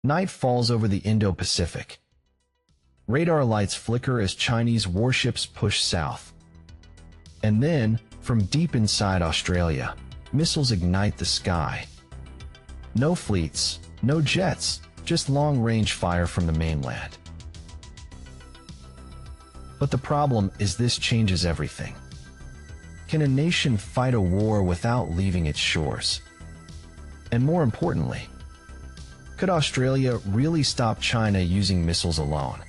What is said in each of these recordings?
Night falls over the Indo Pacific. Radar lights flicker as Chinese warships push south. And then, from deep inside Australia, missiles ignite the sky. No fleets, no jets, just long-range fire from the mainland. But the problem is this changes everything. Can a nation fight a war without leaving its shores? And more importantly, could Australia really stop China using missiles alone?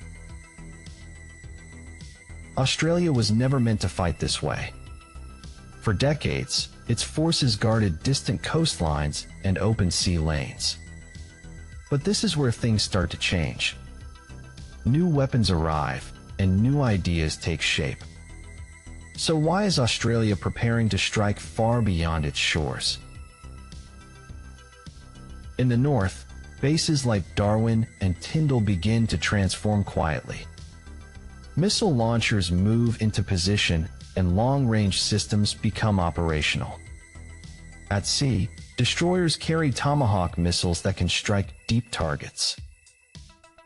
Australia was never meant to fight this way. For decades, its forces guarded distant coastlines and open sea lanes. But this is where things start to change. New weapons arrive, and new ideas take shape. So why is Australia preparing to strike far beyond its shores? In the north, bases like Darwin and Tyndall begin to transform quietly. Missile launchers move into position and long-range systems become operational. At sea, destroyers carry Tomahawk missiles that can strike deep targets.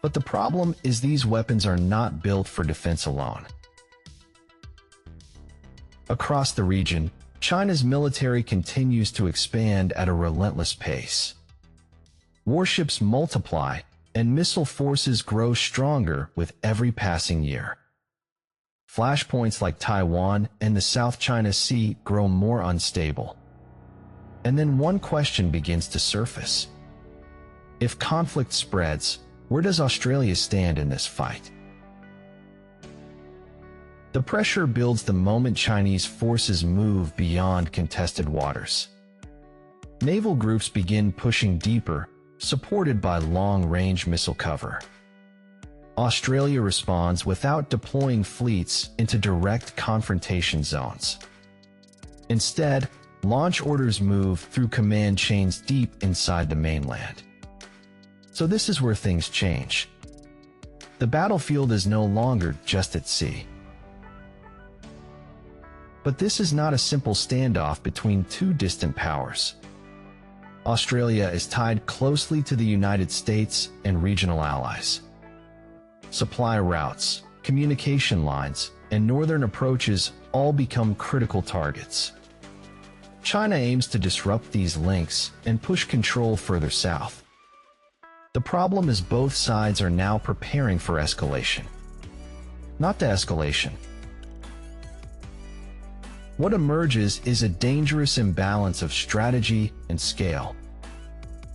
But the problem is these weapons are not built for defense alone. Across the region, China's military continues to expand at a relentless pace. Warships multiply, and missile forces grow stronger with every passing year. Flashpoints like Taiwan and the South China Sea grow more unstable. And then one question begins to surface. If conflict spreads, where does Australia stand in this fight? The pressure builds the moment Chinese forces move beyond contested waters. Naval groups begin pushing deeper, supported by long-range missile cover. Australia responds without deploying fleets into direct confrontation zones. Instead, launch orders move through command chains deep inside the mainland. So this is where things change. The battlefield is no longer just at sea. But this is not a simple standoff between two distant powers. Australia is tied closely to the United States and regional allies. Supply routes, communication lines, and northern approaches all become critical targets. China aims to disrupt these links and push control further south. The problem is both sides are now preparing for escalation. Not de-escalation. What emerges is a dangerous imbalance of strategy and scale.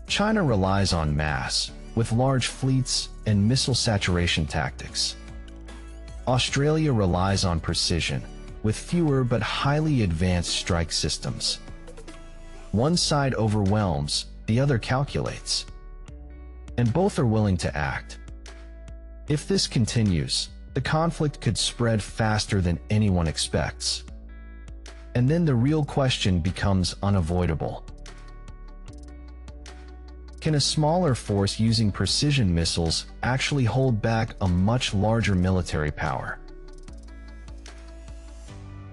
China relies on mass, with large fleets and missile saturation tactics. Australia relies on precision, with fewer but highly advanced strike systems. One side overwhelms, the other calculates. And both are willing to act. If this continues, the conflict could spread faster than anyone expects. And then the real question becomes unavoidable. Can a smaller force using precision missiles actually hold back a much larger military power?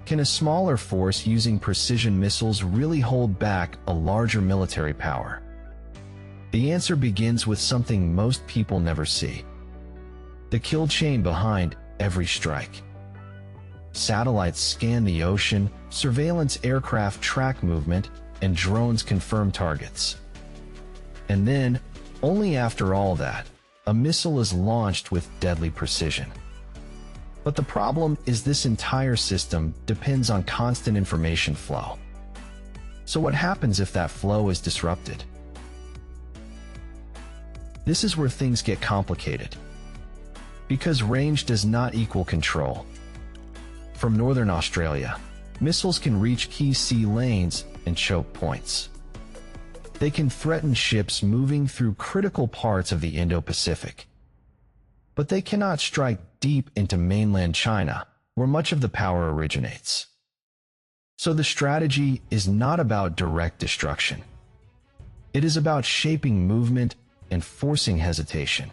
Can a smaller force using precision missiles really hold back a larger military power? The answer begins with something most people never see. The kill chain behind every strike. Satellites scan the ocean, surveillance aircraft track movement, and drones confirm targets. And then, only after all that, a missile is launched with deadly precision. But the problem is this entire system depends on constant information flow. So what happens if that flow is disrupted? This is where things get complicated. Because range does not equal control. From northern Australia, missiles can reach key sea lanes and choke points. They can threaten ships moving through critical parts of the Indo Pacific. But they cannot strike deep into mainland China, where much of the power originates. So the strategy is not about direct destruction. It is about shaping movement and forcing hesitation.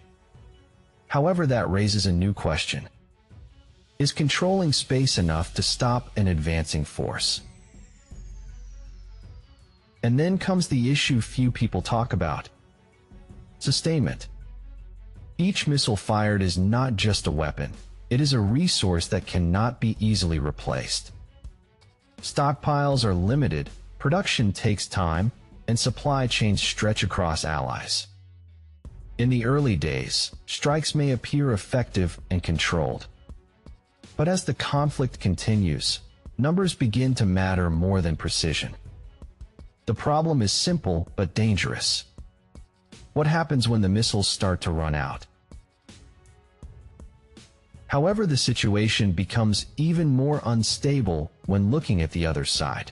However, that raises a new question. Is controlling space enough to stop an advancing force? And then comes the issue few people talk about. Sustainment. Each missile fired is not just a weapon, it is a resource that cannot be easily replaced. Stockpiles are limited, production takes time, and supply chains stretch across allies. In the early days, strikes may appear effective and controlled. But as the conflict continues, numbers begin to matter more than precision. The problem is simple but dangerous. What happens when the missiles start to run out? However, the situation becomes even more unstable when looking at the other side.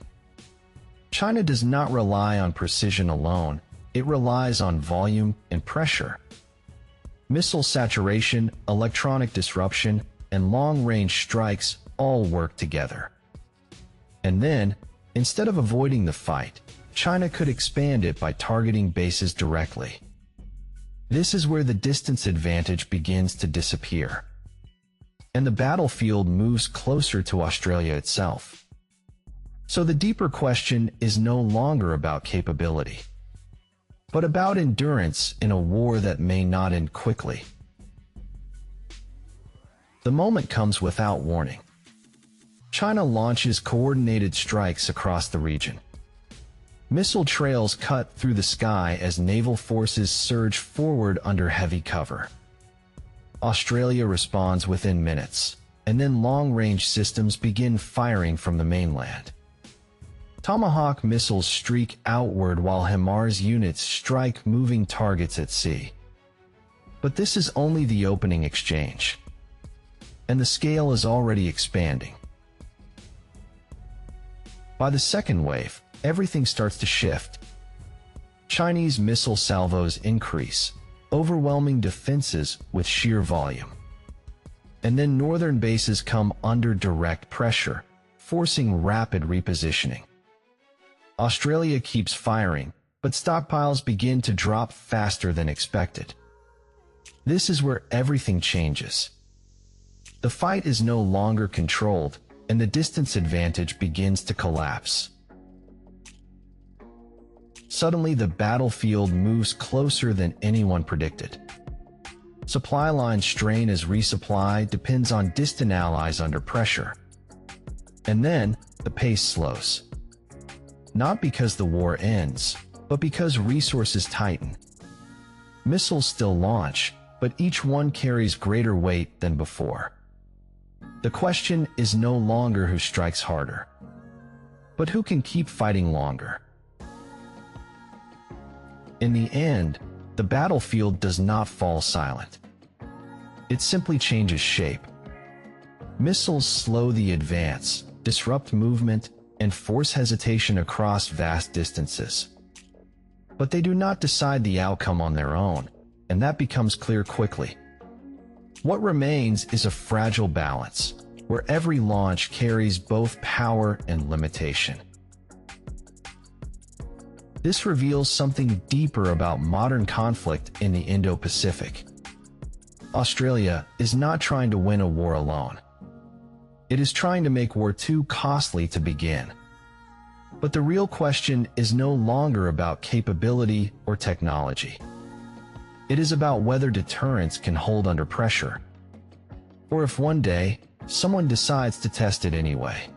China does not rely on precision alone, it relies on volume and pressure. Missile saturation, electronic disruption, and long-range strikes all work together. And then, instead of avoiding the fight, China could expand it by targeting bases directly. This is where the distance advantage begins to disappear, and the battlefield moves closer to Australia itself. So the deeper question is no longer about capability, but about endurance in a war that may not end quickly. The moment comes without warning. China launches coordinated strikes across the region. Missile trails cut through the sky as naval forces surge forward under heavy cover. Australia responds within minutes, and then long-range systems begin firing from the mainland. Tomahawk missiles streak outward while HIMARS units strike moving targets at sea. But this is only the opening exchange, and the scale is already expanding. By the second wave, everything starts to shift. Chinese missile salvos increase, overwhelming defenses with sheer volume. And then northern bases come under direct pressure, forcing rapid repositioning. Australia keeps firing, but stockpiles begin to drop faster than expected. This is where everything changes. The fight is no longer controlled, and the distance advantage begins to collapse. Suddenly, the battlefield moves closer than anyone predicted. Supply lines strain as resupply depends on distant allies under pressure. And then, the pace slows. Not because the war ends, but because resources tighten. Missiles still launch, but each one carries greater weight than before. The question is no longer who strikes harder, but who can keep fighting longer. In the end, the battlefield does not fall silent. It simply changes shape. Missiles slow the advance, disrupt movement, and force hesitation across vast distances. But they do not decide the outcome on their own, and that becomes clear quickly. What remains is a fragile balance, where every launch carries both power and limitation. This reveals something deeper about modern conflict in the Indo Pacific. Australia is not trying to win a war alone. It is trying to make war too costly to begin. But the real question is no longer about capability or technology. It is about whether deterrence can hold under pressure, or if one day, someone decides to test it anyway.